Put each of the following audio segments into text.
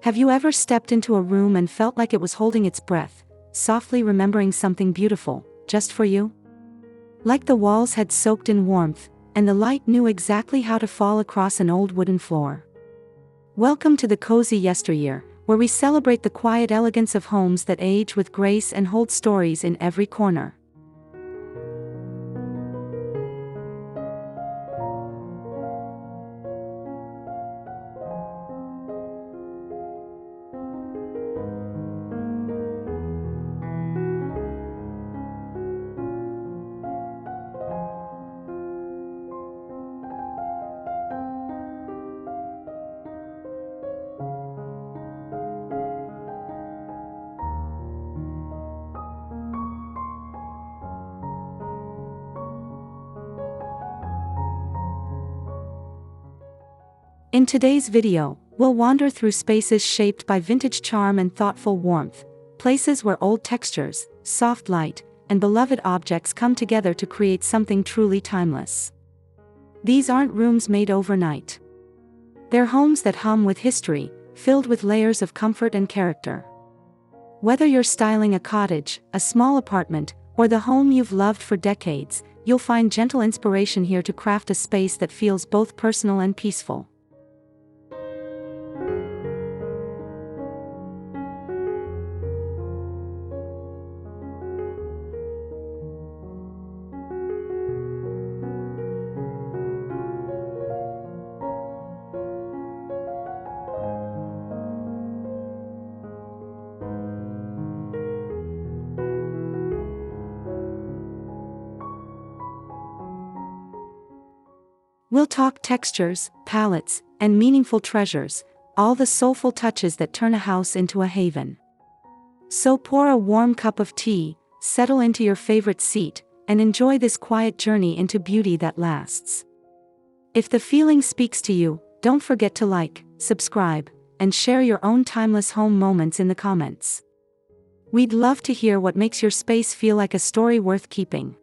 Have you ever stepped into a room and felt like it was holding its breath, softly remembering something beautiful, just for you? Like the walls had soaked in warmth, and the light knew exactly how to fall across an old wooden floor. Welcome to the cozy yesteryear, where we celebrate the quiet elegance of homes that age with grace and hold stories in every corner. In today's video, we'll wander through spaces shaped by vintage charm and thoughtful warmth, places where old textures, soft light, and beloved objects come together to create something truly timeless. These aren't rooms made overnight. They're homes that hum with history, filled with layers of comfort and character. Whether you're styling a cottage, a small apartment, or the home you've loved for decades, you'll find gentle inspiration here to craft a space that feels both personal and peaceful. We'll talk textures, palettes, and meaningful treasures, all the soulful touches that turn a house into a haven. So pour a warm cup of tea, settle into your favorite seat, and enjoy this quiet journey into beauty that lasts. If the feeling speaks to you, don't forget to like, subscribe, and share your own timeless home moments in the comments. We'd love to hear what makes your space feel like a story worth keeping.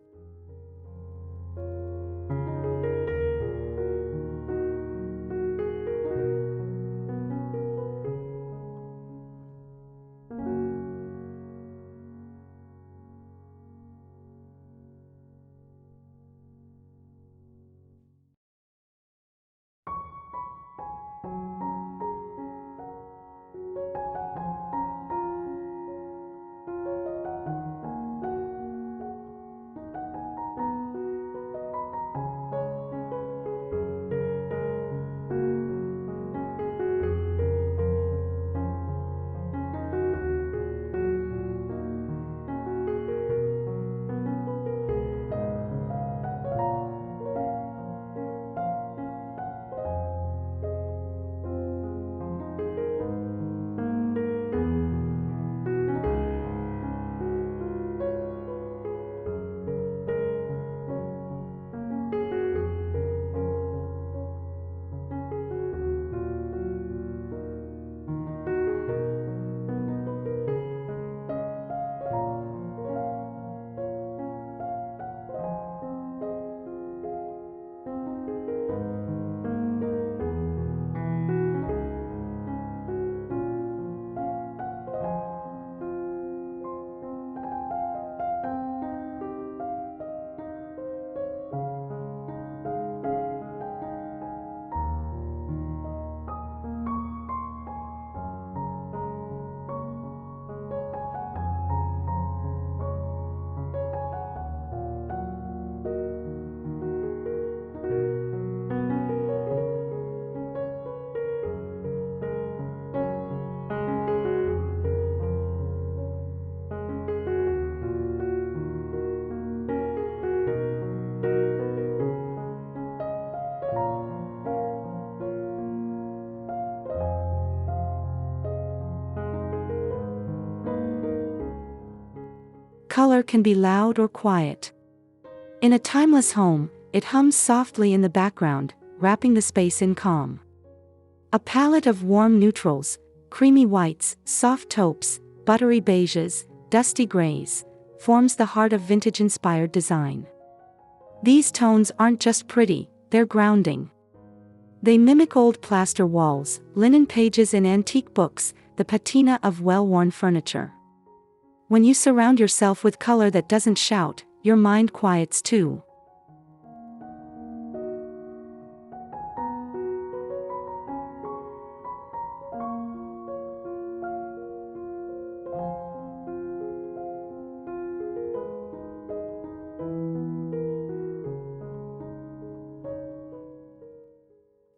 Color can be loud or quiet. In a timeless home, it hums softly in the background, wrapping the space in calm. A palette of warm neutrals, creamy whites, soft taupes, buttery beiges, dusty grays, forms the heart of vintage-inspired design. These tones aren't just pretty, they're grounding. They mimic old plaster walls, linen pages in antique books, the patina of well-worn furniture. When you surround yourself with color that doesn't shout, your mind quiets too.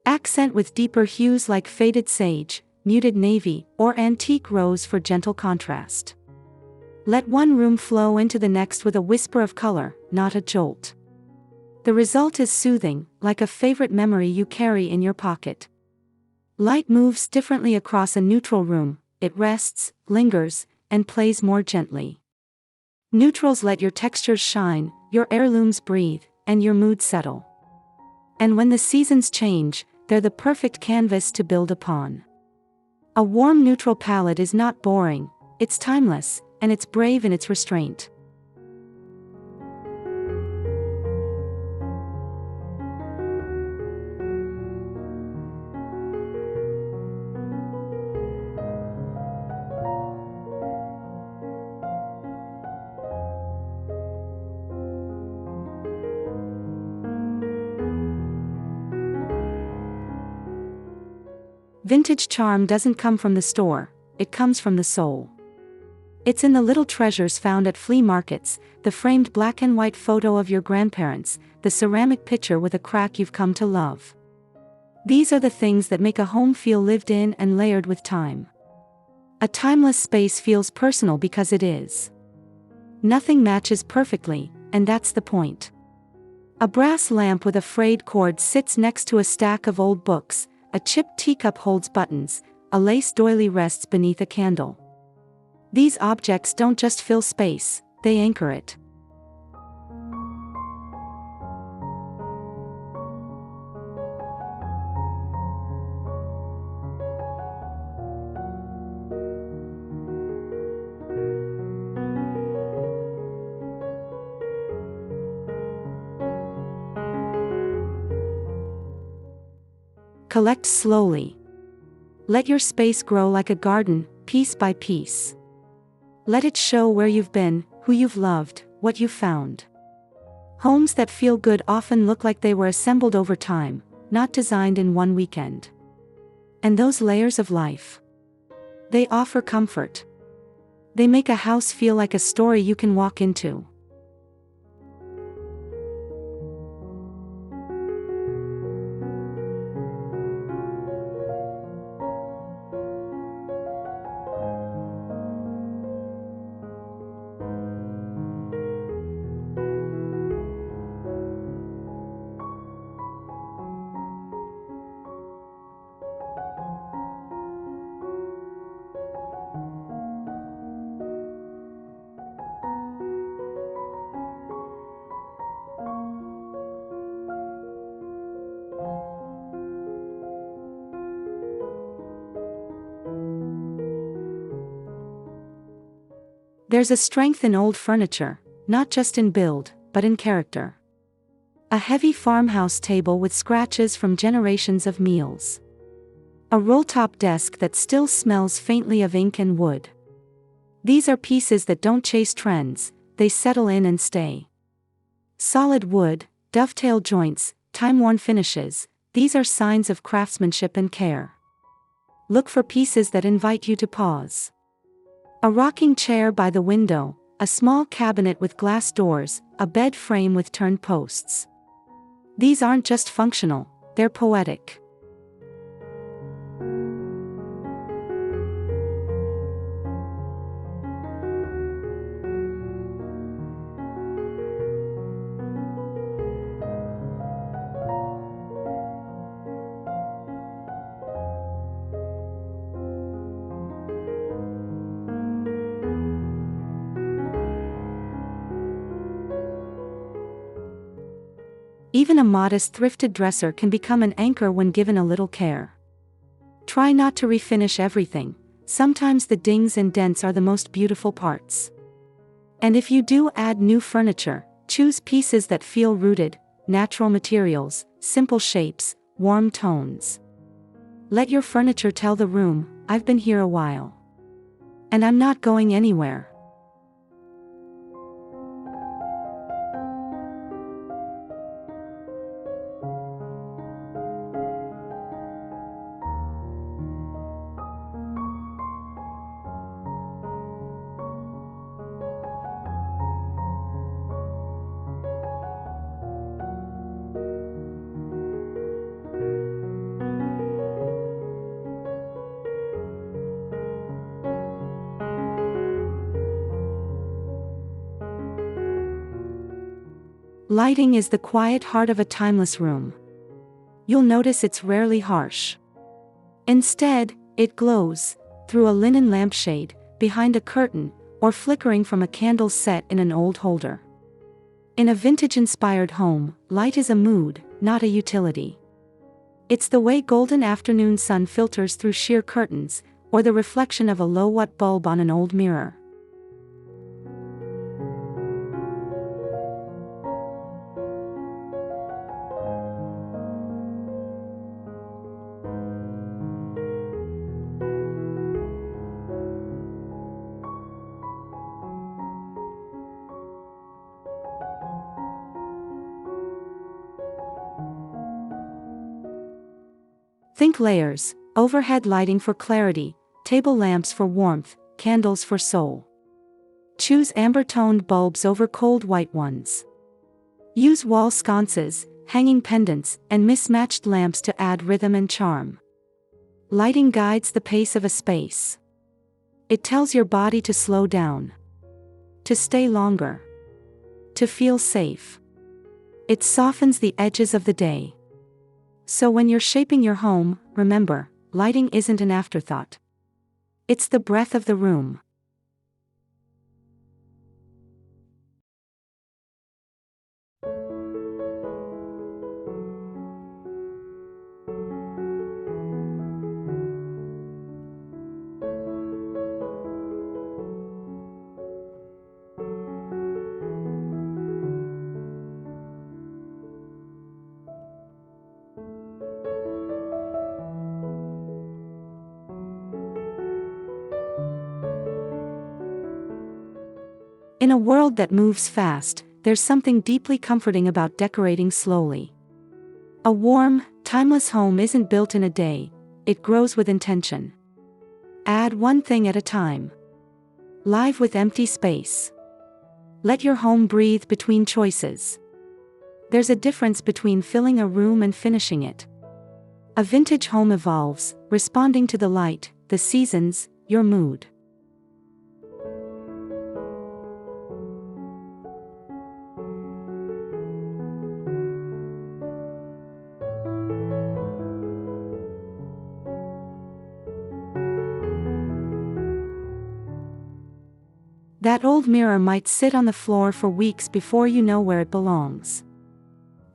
Accent with deeper hues like faded sage, muted navy, or antique rose for gentle contrast. Let one room flow into the next with a whisper of color, not a jolt. The result is soothing, like a favorite memory you carry in your pocket. Light moves differently across a neutral room, it rests, lingers, and plays more gently. Neutrals let your textures shine, your heirlooms breathe, and your mood settle. And when the seasons change, they're the perfect canvas to build upon. A warm neutral palette is not boring, it's timeless, and it's brave in its restraint. Vintage charm doesn't come from the store, it comes from the soul. It's in the little treasures found at flea markets, the framed black and white photo of your grandparents, the ceramic pitcher with a crack you've come to love. These are the things that make a home feel lived in and layered with time. A timeless space feels personal because it is. Nothing matches perfectly, and that's the point. A brass lamp with a frayed cord sits next to a stack of old books, a chipped teacup holds buttons, a lace doily rests beneath a candle. These objects don't just fill space, they anchor it. Collect slowly. Let your space grow like a garden, piece by piece. Let it show where you've been, who you've loved, what you've found. Homes that feel good often look like they were assembled over time, not designed in one weekend. And those layers of life, they offer comfort. They make a house feel like a story you can walk into. There's a strength in old furniture, not just in build, but in character. A heavy farmhouse table with scratches from generations of meals. A roll-top desk that still smells faintly of ink and wood. These are pieces that don't chase trends, they settle in and stay. Solid wood, dovetail joints, time-worn finishes, these are signs of craftsmanship and care. Look for pieces that invite you to pause. A rocking chair by the window, a small cabinet with glass doors, a bed frame with turned posts. These aren't just functional, they're poetic. Even a modest thrifted dresser can become an anchor when given a little care. Try not to refinish everything, sometimes the dings and dents are the most beautiful parts. And if you do add new furniture, choose pieces that feel rooted, natural materials, simple shapes, warm tones. Let your furniture tell the room, I've been here a while. And I'm not going anywhere. Lighting is the quiet heart of a timeless room. You'll notice it's rarely harsh. Instead, it glows, through a linen lampshade, behind a curtain, or flickering from a candle set in an old holder. In a vintage-inspired home, light is a mood, not a utility. It's the way golden afternoon sun filters through sheer curtains, or the reflection of a low-watt bulb on an old mirror. Think layers, overhead lighting for clarity, table lamps for warmth, candles for soul. Choose amber-toned bulbs over cold white ones. Use wall sconces, hanging pendants, and mismatched lamps to add rhythm and charm. Lighting guides the pace of a space. It tells your body to slow down, to stay longer, to feel safe. It softens the edges of the day. So when you're shaping your home, remember, lighting isn't an afterthought. It's the breath of the room. In a world that moves fast, there's something deeply comforting about decorating slowly. A warm, timeless home isn't built in a day, it grows with intention. Add one thing at a time. Live with empty space. Let your home breathe between choices. There's a difference between filling a room and finishing it. A vintage home evolves, responding to the light, the seasons, your mood. That old mirror might sit on the floor for weeks before you know where it belongs.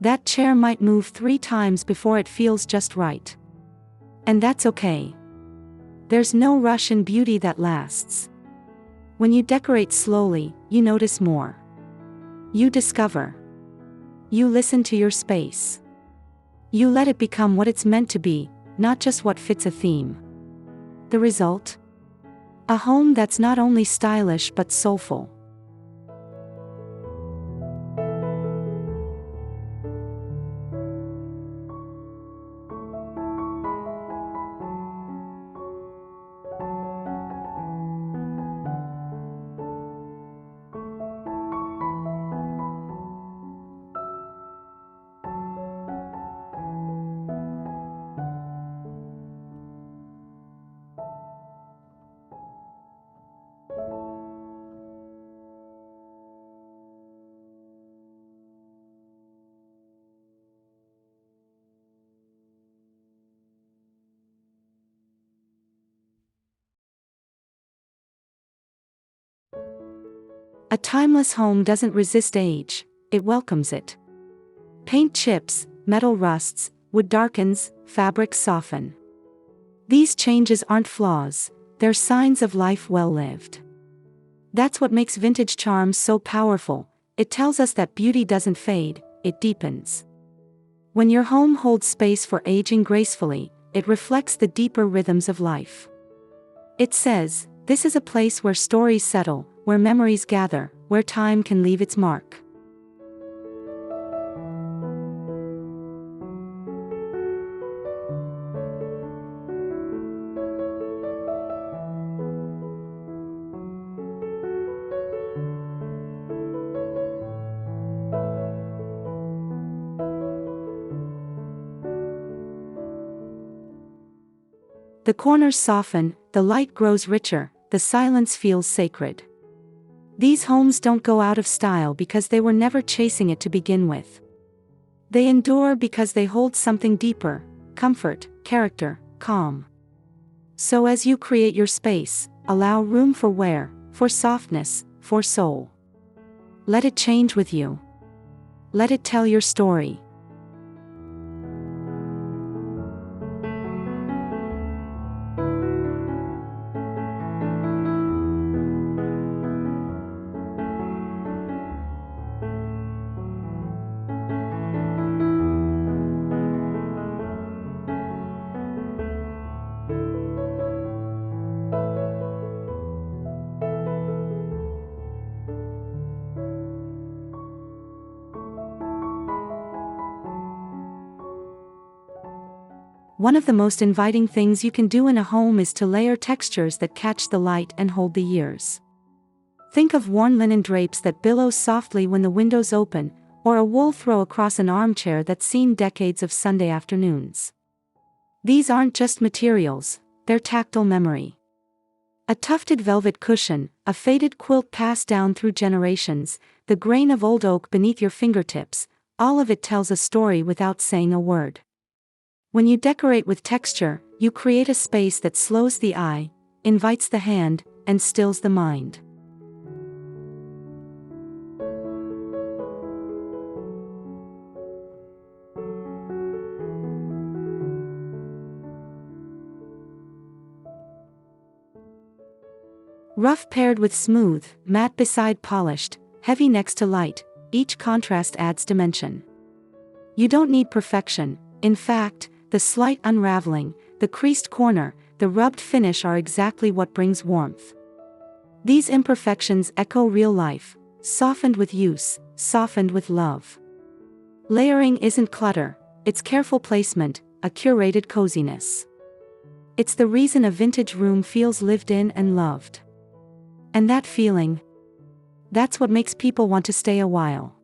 That chair might move 3 times before it feels just right. And that's okay. There's no rush in beauty that lasts. When you decorate slowly, you notice more. You discover. You listen to your space. You let it become what it's meant to be, not just what fits a theme. The result? A home that's not only stylish but soulful. A timeless home doesn't resist age, it welcomes it. Paint chips, metal rusts, wood darkens, fabrics soften. These changes aren't flaws, they're signs of life well lived. That's what makes vintage charm so powerful. It tells us that beauty doesn't fade, it deepens. When your home holds space for aging gracefully, it reflects the deeper rhythms of life. It says, "This is a place where stories settle, where memories gather, where time can leave its mark." The corners soften, the light grows richer, the silence feels sacred. These homes don't go out of style because they were never chasing it to begin with. They endure because they hold something deeper: comfort, character, calm. So as you create your space, allow room for wear, for softness, for soul. Let it change with you. Let it tell your story. One of the most inviting things you can do in a home is to layer textures that catch the light and hold the years. Think of worn linen drapes that billow softly when the windows open, or a wool throw across an armchair that's seen decades of Sunday afternoons. These aren't just materials, they're tactile memory. A tufted velvet cushion, a faded quilt passed down through generations, the grain of old oak beneath your fingertips, all of it tells a story without saying a word. When you decorate with texture, you create a space that slows the eye, invites the hand, and stills the mind. Rough paired with smooth, matte beside polished, heavy next to light, each contrast adds dimension. You don't need perfection. In fact, the slight unraveling, the creased corner, the rubbed finish are exactly what brings warmth. These imperfections echo real life, softened with use, softened with love. Layering isn't clutter, it's careful placement, a curated coziness. It's the reason a vintage room feels lived in and loved. And that feeling, that's what makes people want to stay a while.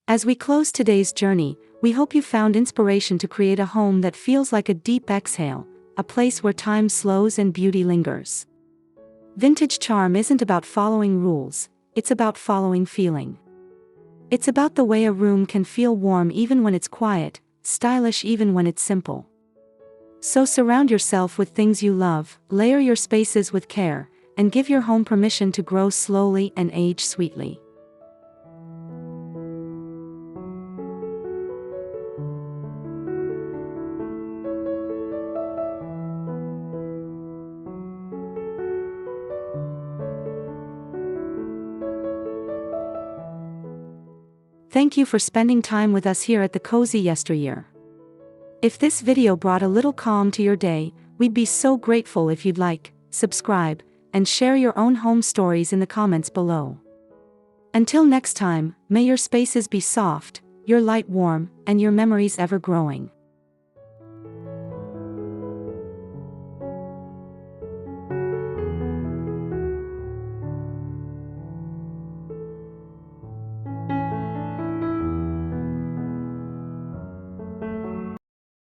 As we close today's journey, we hope you found inspiration to create a home that feels like a deep exhale, a place where time slows and beauty lingers. Vintage charm isn't about following rules, it's about following feeling. It's about the way a room can feel warm even when it's quiet, stylish even when it's simple. So surround yourself with things you love, layer your spaces with care, and give your home permission to grow slowly and age sweetly. Thank you for spending time with us here at the Cozy Yesteryear. If this video brought a little calm to your day, we'd be so grateful if you'd like, subscribe, and share your own home stories in the comments below. Until next time, may your spaces be soft, your light warm, and your memories ever growing.